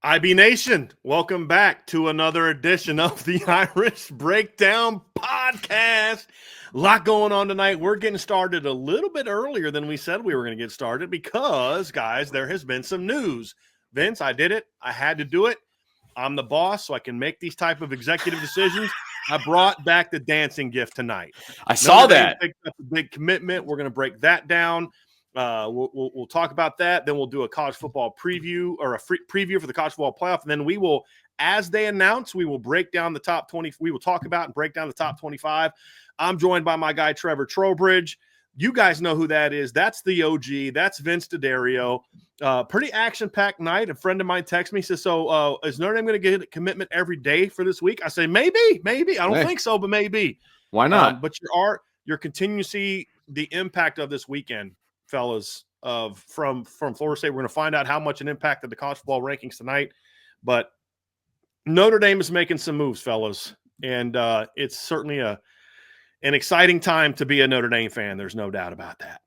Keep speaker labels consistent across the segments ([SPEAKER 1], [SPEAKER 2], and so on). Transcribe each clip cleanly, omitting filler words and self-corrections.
[SPEAKER 1] IB Nation, welcome back to another edition of the Irish Breakdown Podcast. A lot going on tonight. We're getting started a little bit earlier than we said we were going to get started because, guys, there has been some news. Vince, I did it. I had to do it. I'm the boss, so I can make these type of executive decisions. I brought back the dancing gift tonight.
[SPEAKER 2] I saw
[SPEAKER 1] Notre Dame
[SPEAKER 2] that.
[SPEAKER 1] picked up a big commitment. We're going to break that down. We'll talk about that. Then we'll do a college football preview or a free preview for the college football playoff. And then we will, as they announce, we will break down the top 20. We will talk about and break down the top 25. I'm joined by my guy, Trevor Trowbridge. You guys know who that is. That's the OG. That's Vince D'Addario. Pretty action-packed night. A friend of mine texted me, says, so is Notre Dame going to get a commitment every day for this week? I say, maybe. I don't think so, but maybe.
[SPEAKER 2] Why not?
[SPEAKER 1] But you're continuing to see the impact of this weekend, fellas, from Florida State. We're going to find out how much it impacted the college football rankings tonight. But Notre Dame is making some moves, fellas. And it's certainly an exciting time to be a Notre Dame fan. There's no doubt about that.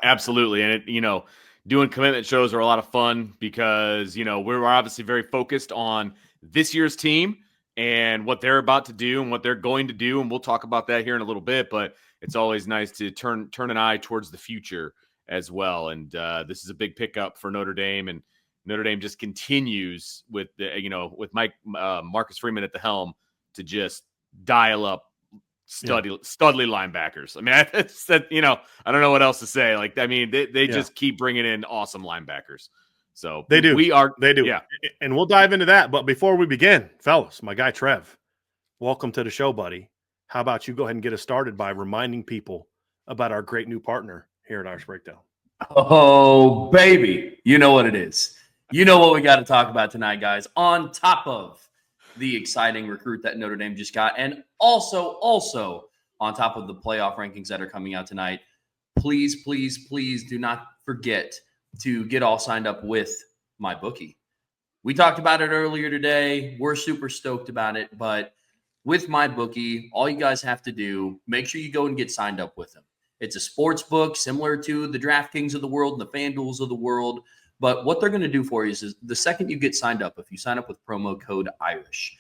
[SPEAKER 2] Absolutely. And doing commitment shows are a lot of fun because, we're obviously very focused on this year's team and what they're about to do and what they're going to do. And we'll talk about that here in a little bit, but it's always nice to turn an eye towards the future as well. And this is a big pickup for Notre Dame, and Notre Dame just continues with with Marcus Freeman at the helm to just dial up studly linebackers. I mean, I don't know what else to say. They just keep bringing in awesome linebackers. So
[SPEAKER 1] they do. They do.
[SPEAKER 2] Yeah.
[SPEAKER 1] And we'll dive into that. But before we begin, fellas, my guy Trev, welcome to the show, buddy. How about you go ahead and get us started by reminding people about our great new partner here at Irish Breakdown?
[SPEAKER 3] Oh, baby. You know what it is. You know what we got to talk about tonight, guys. On top of the exciting recruit that Notre Dame just got, and also on top of the playoff rankings that are coming out tonight, please do not forget to get all signed up with MyBookie. We talked about it earlier today. We're super stoked about it, but with MyBookie, all you guys have to do, make sure you go and get signed up with them. It's a sports book similar to the DraftKings of the world and the FanDuels of the world. But what they're going to do for you is the second you get signed up, if you sign up with promo code IRISH,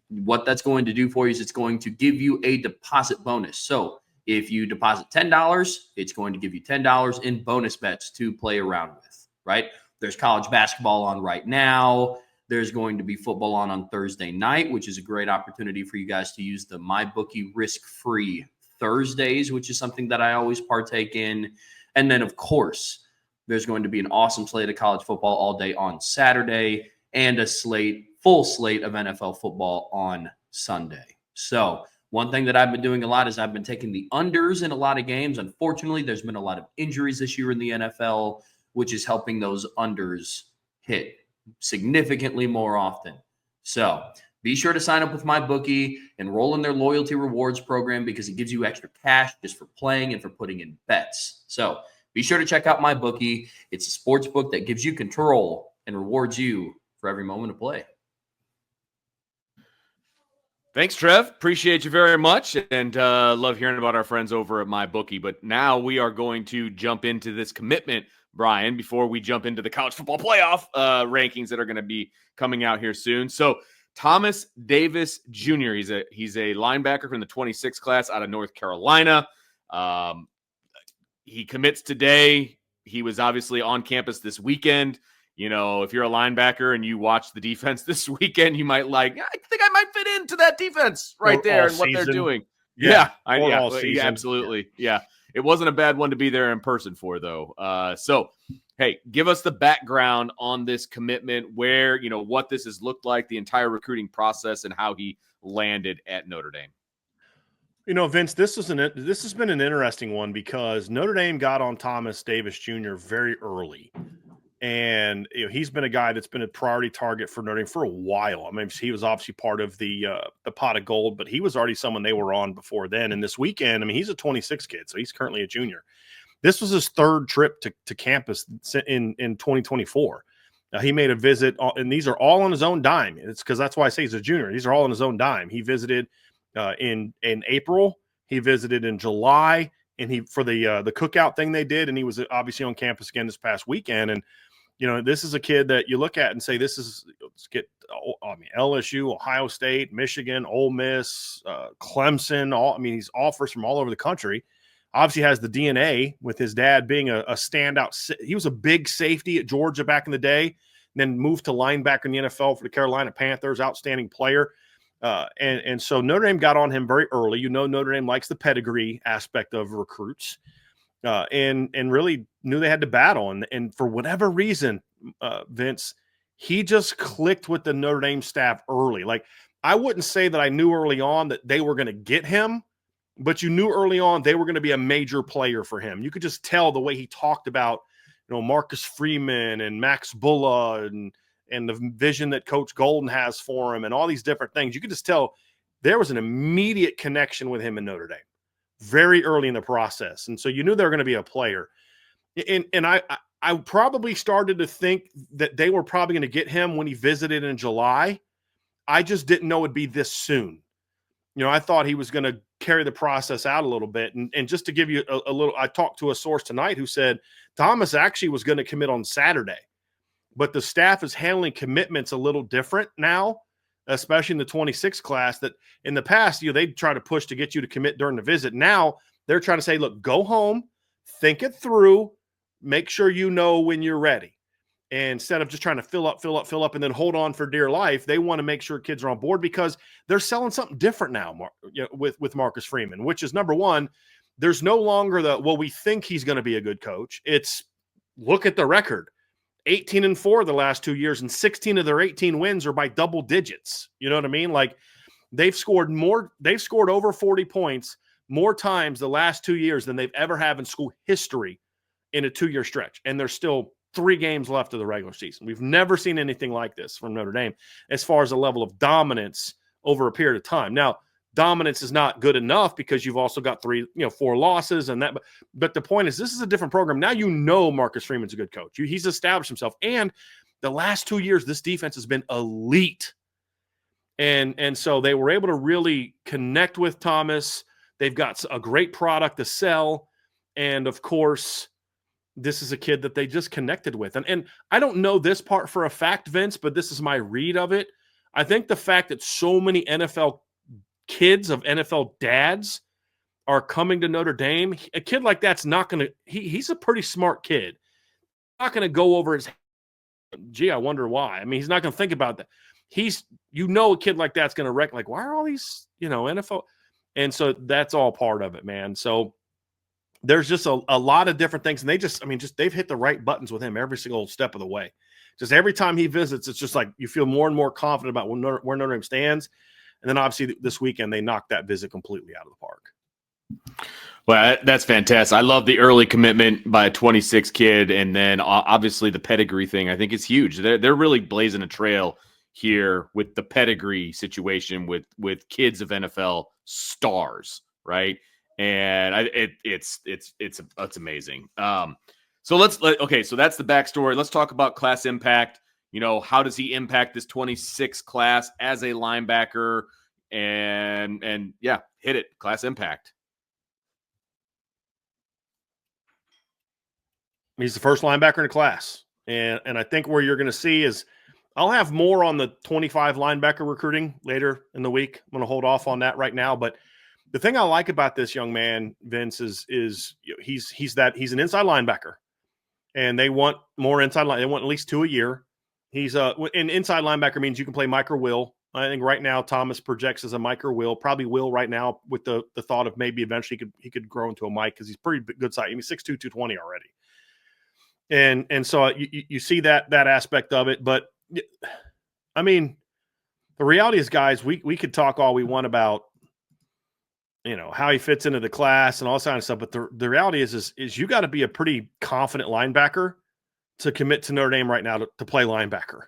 [SPEAKER 3] what that's going to do for you is it's going to give you a deposit bonus. So if you deposit $10, it's going to give you $10 in bonus bets to play around with, right? There's college basketball on right now. There's going to be football on Thursday night, which is a great opportunity for you guys to use the MyBookie risk-free Thursdays, which is something that I always partake in. And then, of course, there's going to be an awesome slate of college football all day on Saturday and a full slate of NFL football on Sunday. So one thing that I've been doing a lot is I've been taking the unders in a lot of games. Unfortunately, there's been a lot of injuries this year in the NFL, which is helping those unders hit significantly more often. So be sure to sign up with MyBookie, enroll in their loyalty rewards program because it gives you extra cash just for playing and for putting in bets. So be sure to check out MyBookie. It's a sports book that gives you control and rewards you for every moment of play.
[SPEAKER 2] Thanks, Trev. Appreciate you very much, and love hearing about our friends over at MyBookie. But now we are going to jump into this commitment, Brian, before we jump into the college football playoff rankings that are going to be coming out here soon. So Thomas Davis Jr., he's a linebacker from the 26th class out of North Carolina. He commits today. He was obviously on campus this weekend. If you're a linebacker and you watch the defense this weekend, you might I think I might fit into that defense right there and what they're doing. Absolutely. Yeah. It wasn't a bad one to be there in person for, though. So, hey, give us the background on this commitment, where, what this has looked like, the entire recruiting process, and how he landed at Notre Dame.
[SPEAKER 1] Vince, this has been an interesting one because Notre Dame got on Thomas Davis Jr. very early. And he's been a guy that's been a priority target for Notre Dame for a while. I mean, he was obviously part of the pot of gold, but he was already someone they were on before then. And this weekend, he's a 26 kid, so he's currently a junior. This was his third trip to campus in 2024. He made a visit, and these are all on his own dime. It's because that's why I say he's a junior. These are all on his own dime. He visited in April. He visited in July, and he for the cookout thing they did, and he was obviously on campus again this past weekend. And this is a kid that you look at and say, let's get, LSU, Ohio State, Michigan, Ole Miss, Clemson. He's offers from all over the country. Obviously has the DNA with his dad being a standout. He was a big safety at Georgia back in the day, then moved to linebacker in the NFL for the Carolina Panthers, outstanding player. And so Notre Dame got on him very early. Notre Dame likes the pedigree aspect of recruits, and really knew they had to battle. And for whatever reason, Vince, he just clicked with the Notre Dame staff early. Like, I wouldn't say that I knew early on that they were going to get him, but you knew early on they were going to be a major player for him. You could just tell the way he talked about, Marcus Freeman and Max Bulla and the vision that Coach Golden has for him and all these different things. You could just tell there was an immediate connection with him in Notre Dame very early in the process. And so you knew they were going to be a player. And I probably started to think that they were probably going to get him when he visited in July. I just didn't know it'd be this soon. I thought he was going to carry the process out a little bit. And just to give you a little, I talked to a source tonight who said Thomas actually was going to commit on Saturday, but the staff is handling commitments a little different now, especially in the 26 class. That in the past, they'd try to push to get you to commit during the visit. Now they're trying to say, look, go home, think it through, make sure you know when you're ready. And instead of just trying to fill up, and then hold on for dear life, they want to make sure kids are on board because they're selling something different now with Marcus Freeman, which is, number one, there's no longer we think he's going to be a good coach. It's, look at the record, 18-4 the last 2 years, and 16 of their 18 wins are by double digits. You know what I mean? Like, they've scored over 40 points more times the last 2 years than they've ever had in school history in a 2-year stretch. And there's still 3 games left of the regular season. We've never seen anything like this from Notre Dame as far as the level of dominance over a period of time. Now, dominance is not good enough because you've also got 4 losses and that. But the point is, this is a different program. Now Marcus Freeman's a good coach. He's established himself. And the last 2 years, this defense has been elite. And so they were able to really connect with Thomas. They've got a great product to sell. And, of course, this is a kid that they just connected with. And I don't know this part for a fact, Vince, but this is my read of it. I think the fact that so many NFL kids of NFL dads are coming to Notre Dame, a kid like that's not going to – he's a pretty smart kid. Not going to go over his – gee, I wonder why. I mean, he's not going to think about that. A kid like that's going to wreck, like, why are all these, NFL – and so that's all part of it, man. So – there's just a lot of different things. And they've hit the right buttons with him every single step of the way. Just every time he visits, it's just like you feel more and more confident about where Notre Dame stands. And then obviously this weekend, they knocked that visit completely out of the park.
[SPEAKER 2] Well, that's fantastic. I love the early commitment by a 26 kid. And then obviously the pedigree thing, I think is huge. They're really blazing a trail here with the pedigree situation with kids of NFL stars, right? And it's amazing. So that's the backstory. Let's talk about class impact. How does he impact this 26 class as a linebacker? And yeah, hit it. Class impact.
[SPEAKER 1] He's the first linebacker in the class. And I think where you're going to see is I'll have more on the 25 linebacker recruiting later in the week. I'm going to hold off on that right now, but the thing I like about this young man, Vince, is he's an inside linebacker, and they want more inside line. They want at least 2 a year. He's an inside linebacker means you can play Mike or Will. I think right now Thomas projects as a Mike or Will, probably Will right now with the thought of maybe eventually he could grow into a Mike because he's pretty good size. He's 6'2", 220 already, and so you see that aspect of it. But I mean, the reality is, guys, we could talk all we want about how he fits into the class and all that kind of stuff. But the reality is you got to be a pretty confident linebacker to commit to Notre Dame right now to play linebacker.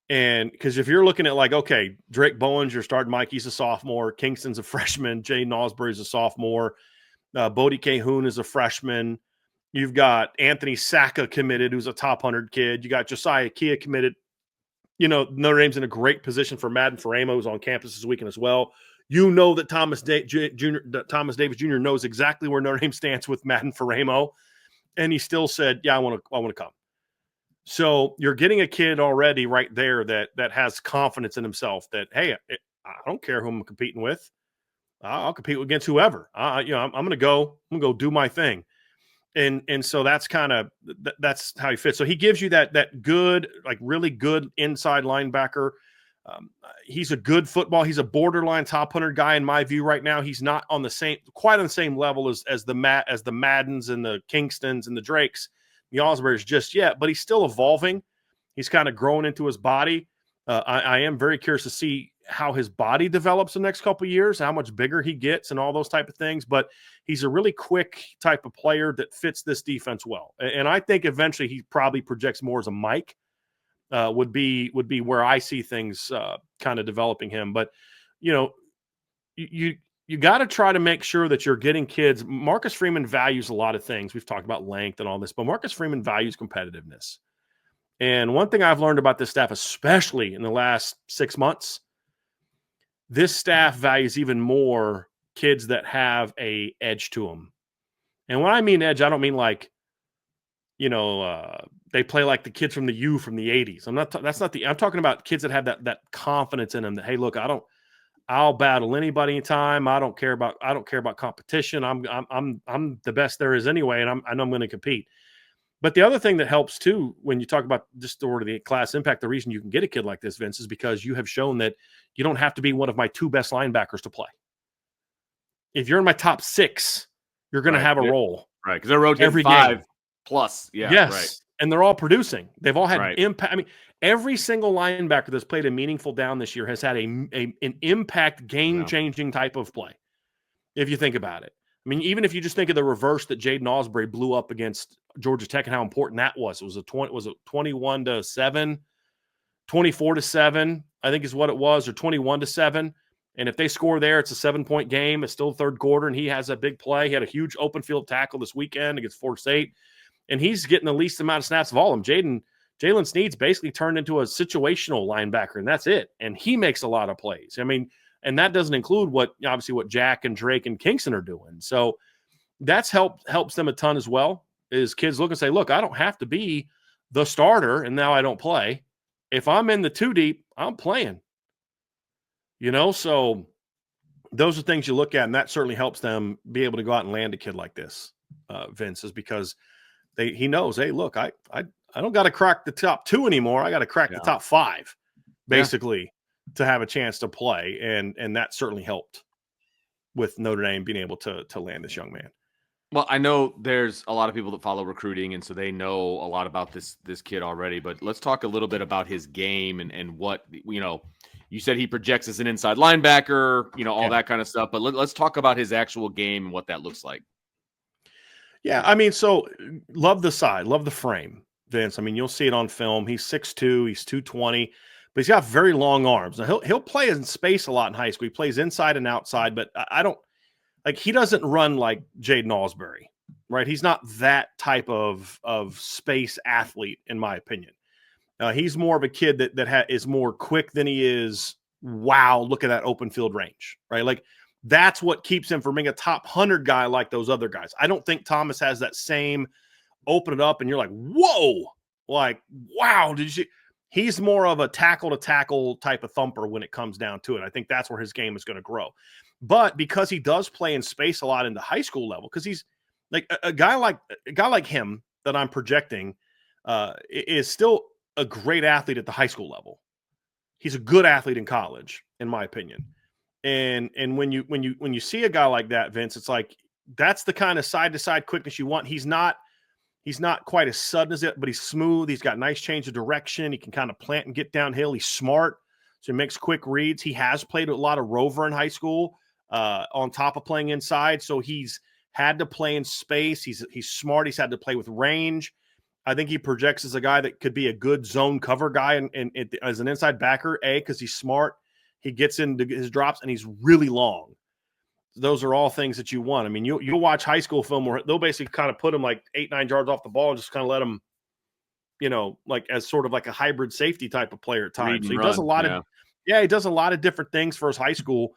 [SPEAKER 1] And because if you're looking at like, okay, Drake Bowen's your starting Mike, he's a sophomore. Kingston's a freshman. Jay Nosbury's a sophomore. Bodie Cahoon is a freshman. You've got Anthony Sacca committed, who's a top 100 kid. You got Josiah Kia committed. Notre Dame's in a great position for Madden Faramo, who's on campus this weekend as well. That Thomas Davis Jr. knows exactly where Notre Dame stands with Madden Faramo, and he still said, "Yeah, I want to come." So you're getting a kid already right there that has confidence in himself that, hey, I don't care who I'm competing with. I'll compete against whoever. I'm going to go do my thing. And so that's kind of that's how he fits. So he gives you that good, like really good inside linebacker. He's a good football. He's a borderline top 100 guy in my view right now. He's not quite on the same level as the Maddens and the Kingstons and the Drakes, the Osborns just yet, but he's still evolving. He's kind of growing into his body. I am very curious to see how his body develops the next couple of years, how much bigger he gets and all those type of things. But he's a really quick type of player that fits this defense well. And I think eventually he probably projects more as a Mike would be where I see things kind of developing him. But, you got to try to make sure that you're getting kids. Marcus Freeman values a lot of things. We've talked about length and all this, but Marcus Freeman values competitiveness. And one thing I've learned about this staff, especially in the last 6 months, this staff values even more kids that have a edge to them. And when I mean edge, I don't mean like, they play like the kids from the U from the 80s. I'm talking about kids that have that confidence in them that, hey, look, I'll battle anybody anytime. I don't care about competition. I'm the best there is anyway. And I know I'm going to compete. But the other thing that helps too, when you talk about just sort of the class impact, the reason you can get a kid like this, Vince, is because you have shown that you don't have to be one of my 2 best linebackers to play. If you're in my top 6, you're going to have a role.
[SPEAKER 2] Right. Because they're rotating every 5 game. Plus. Yeah.
[SPEAKER 1] Yes.
[SPEAKER 2] Right.
[SPEAKER 1] And they're all producing. They've all had impact. I mean, every single linebacker that's played a meaningful down this year has had an impact, game-changing type of play, if you think about it. I mean, even if you just think of the reverse that Jaden Osbury blew up against Georgia Tech and how important that was. It was 21-7, 24-7, I think is what it was, or 21-7. And if they score there, it's a 7-point game. It's still third quarter, and he has a big play. He had a huge open field tackle this weekend against Florida State, and he's getting the least amount of snaps of all of them. Jalen Sneed's basically turned into a situational linebacker, and that's it. And he makes a lot of plays. I mean, and that doesn't include what Jack and Drake and Kingston are doing. So that's helps them a ton as well, is kids look and say, look, I don't have to be the starter and now I don't play. If I'm in the 2 deep, I'm playing. So those are things you look at, and that certainly helps them be able to go out and land a kid like this, Vince, is because he knows, hey, look, I don't got to crack the top 2 anymore. I got to crack the top 5, basically, to have a chance to play. And that certainly helped with Notre Dame being able to land this young man.
[SPEAKER 2] Well, I know there's a lot of people that follow recruiting, and so they know a lot about this kid already. But let's talk a little bit about his game and what, you said he projects as an inside linebacker, all that kind of stuff. But let's talk about his actual game and what that looks like.
[SPEAKER 1] Yeah, I mean, so love the side, love the frame, Vince. I mean, you'll see it on film. He's 6'2", he's 220, but he's got very long arms. Now, he'll play in space a lot in high school. He plays inside and outside, but he doesn't run like Jaden Osbury, right? He's not that type of space athlete, in my opinion. He's more of a kid that is more quick than he is. Wow, look at that open field range, right? Like that's what keeps him from being a top 100 guy like those other guys. I don't think Thomas has that same open it up and you're like, whoa, like, wow, did you see? He's more of a tackle to tackle type of thumper when it comes down to it. I think that's where his game is going to grow. But because he does play in space a lot in the high school level, because he's like a guy like him that I'm projecting is still a great athlete at the high school level. He's a good athlete in college, in my opinion. And when you see a guy like that, Vince, it's like that's the kind of side to side quickness you want. He's not quite as sudden as it, but he's smooth. He's got nice change of direction. He can kind of plant and get downhill. He's smart, so he makes quick reads. He has played a lot of rover in high school, on top of playing inside. So he's had to play in space. He's smart. He's had to play with range. I think he projects as a guy that could be a good zone cover guy and as an inside backer, because he's smart. He gets into his drops, and he's really long. Those are all things that you want. I mean, you'll watch high school film where they'll basically kind of put him like 8-9 yards off the ball and just kind of let him, like as sort of like a hybrid safety type of player at times. So he does a lot of, he does a lot of different things for his high school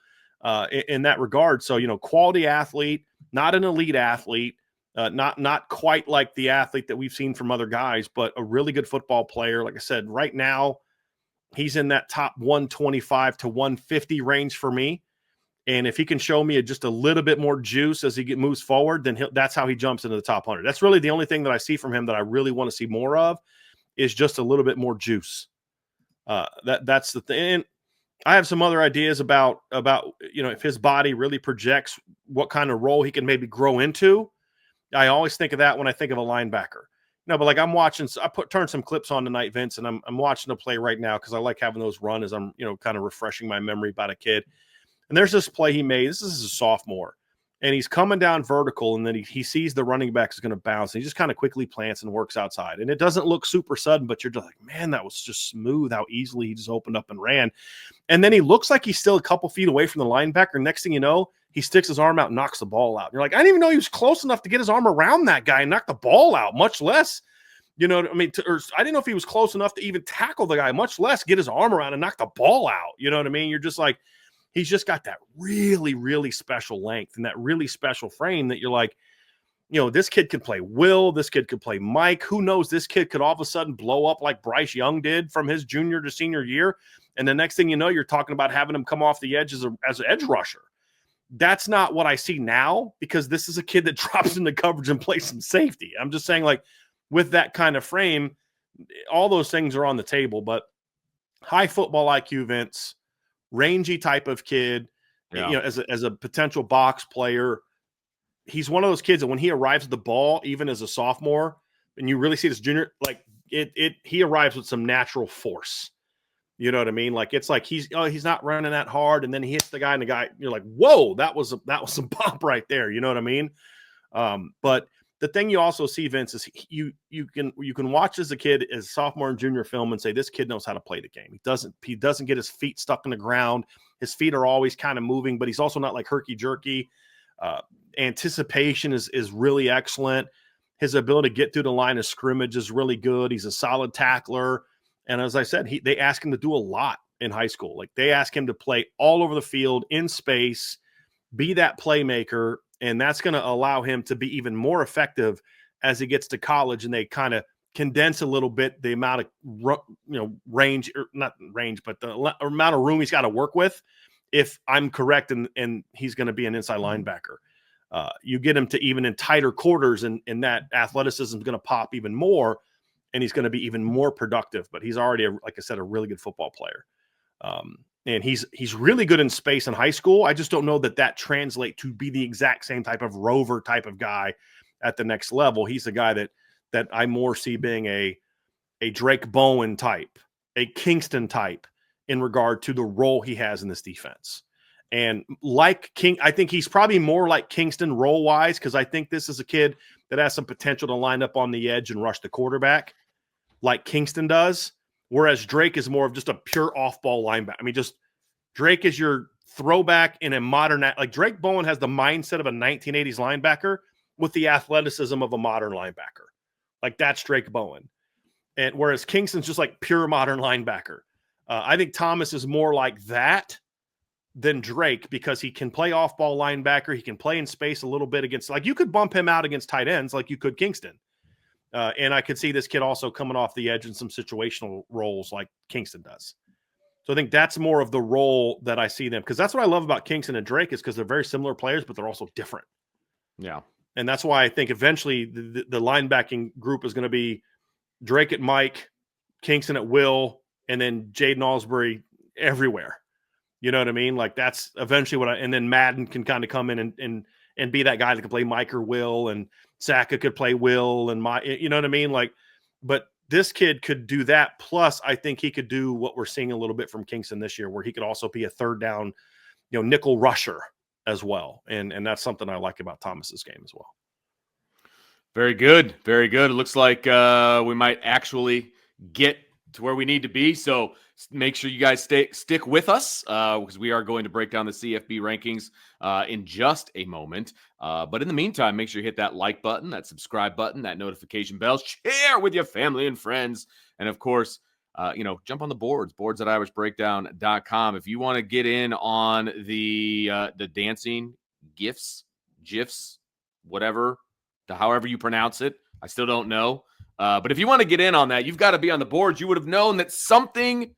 [SPEAKER 1] in that regard. So, quality athlete, not an elite athlete, Not quite like the athlete that we've seen from other guys, but a really good football player. Like I said, right now he's in that top 125 to 150 range for me. And if he can show me just a little bit more juice as he moves forward, then that's how he jumps into the top 100. That's really the only thing that I see from him that I really want to see more of, is just a little bit more juice. That's the thing. And I have some other ideas about if his body really projects what kind of role he can maybe grow into. I always think of that when I think of a linebacker. No, but like I'm watching, turn some clips on tonight, Vince, and I'm watching a play right now because I like having those run as I'm kind of refreshing my memory about a kid. And there's this play he made. This is a sophomore, and he's coming down vertical, and then he sees the running back is going to bounce, and he just kind of quickly plants and works outside. And it doesn't look super sudden, but you're just like, man, that was just smooth how easily he just opened up and ran. And then he looks like he's still a couple feet away from the linebacker. Next thing you know, he sticks his arm out and knocks the ball out. And you're like, I didn't even know he was close enough to get his arm around that guy and knock the ball out, much less, or I didn't know if he was close enough to even tackle the guy, much less get his arm around and knock the ball out. You know what I mean? You're just like, he's just got that really, really special length and that really special frame that you're like, this kid could play Will. This kid could play Mike. Who knows? This kid could all of a sudden blow up like Bryce Young did from his junior to senior year. And the next thing you know, you're talking about having him come off the edge as an edge rusher. That's not what I see now, because this is a kid that drops into coverage and plays some safety. I'm just saying, like, with that kind of frame, all those things are on the table. But high football IQ, Vince, rangy type of kid, as a potential box player. He's one of those kids that when he arrives at the ball, even as a sophomore, and you really see this junior, like he arrives with some natural force. You know what I mean? Like, it's like he's not running that hard, and then he hits the guy, and the guy, you're like, whoa, that was some pop right there. You know what I mean? But the thing you also see, Vince, is you can watch as a kid, as sophomore and junior film, and say this kid knows how to play the game. He doesn't get his feet stuck in the ground. His feet are always kind of moving, but he's also not like herky jerky. Anticipation is really excellent. His ability to get through the line of scrimmage is really good. He's a solid tackler. And as I said, they ask him to do a lot in high school. Like, they ask him to play all over the field, in space, be that playmaker. And that's going to allow him to be even more effective as he gets to college, and they kind of condense a little bit the amount of range, or not range, but the amount of room he's got to work with. If I'm correct, and he's going to be an inside linebacker, you get him to even in tighter quarters, and that athleticism is going to pop even more, and he's going to be even more productive. But he's already, like I said, a really good football player. And he's really good in space in high school. I just don't know that translates to be the exact same type of rover type of guy at the next level. He's a guy that I more see being a Drake Bowen type, a Kingston type, in regard to the role he has in this defense. And like I think he's probably more like Kingston role-wise, because I think this is a kid that has some potential to line up on the edge and rush the quarterback like Kingston does. Whereas Drake is more of just a pure off-ball linebacker. I mean, just Drake is your throwback in a modern, like Drake Bowen has the mindset of a 1980s linebacker with the athleticism of a modern linebacker. Like, that's Drake Bowen. And whereas Kingston's just like pure modern linebacker. I think Thomas is more like that than Drake, because he can play off-ball linebacker. He can play in space a little bit against, like, you could bump him out against tight ends like you could Kingston. And I could see this kid also coming off the edge in some situational roles like Kingston does. So I think that's more of the role that I see them, because that's what I love about Kingston and Drake, is because they're very similar players, but they're also different.
[SPEAKER 2] Yeah.
[SPEAKER 1] And that's why I think eventually the linebacking group is going to be Drake at Mike, Kingston at Will, and then Jaden Alsbury everywhere. You know what I mean? Like, that's eventually and then Madden can kind of come in and be that guy that can play Mike or Will, and Saka could play Will, and you know what I mean? Like, but this kid could do that. Plus, I think he could do what we're seeing a little bit from Kingston this year, where he could also be a third down, nickel rusher as well. And that's something I like about Thomas's game as well.
[SPEAKER 2] Very good. Very good. It looks like we might actually get to where we need to be. So make sure you guys stick with us, because we are going to break down the CFB rankings in just a moment. But in the meantime, make sure you hit that like button, that subscribe button, that notification bell, share with your family and friends. And of course, jump on the boards@irishbreakdown.com. If you want to get in on the dancing, GIFs, whatever, however you pronounce it. I still don't know. But if you want to get in on that, you've got to be on the boards. You would have known that something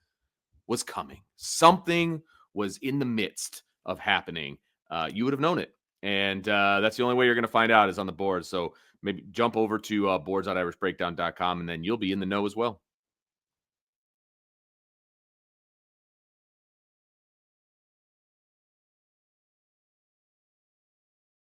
[SPEAKER 2] was coming. Something was in the midst of happening. You would have known it. And that's the only way you're going to find out is on the board. So maybe jump over to boards.irishbreakdown.com, and then you'll be in the know as well.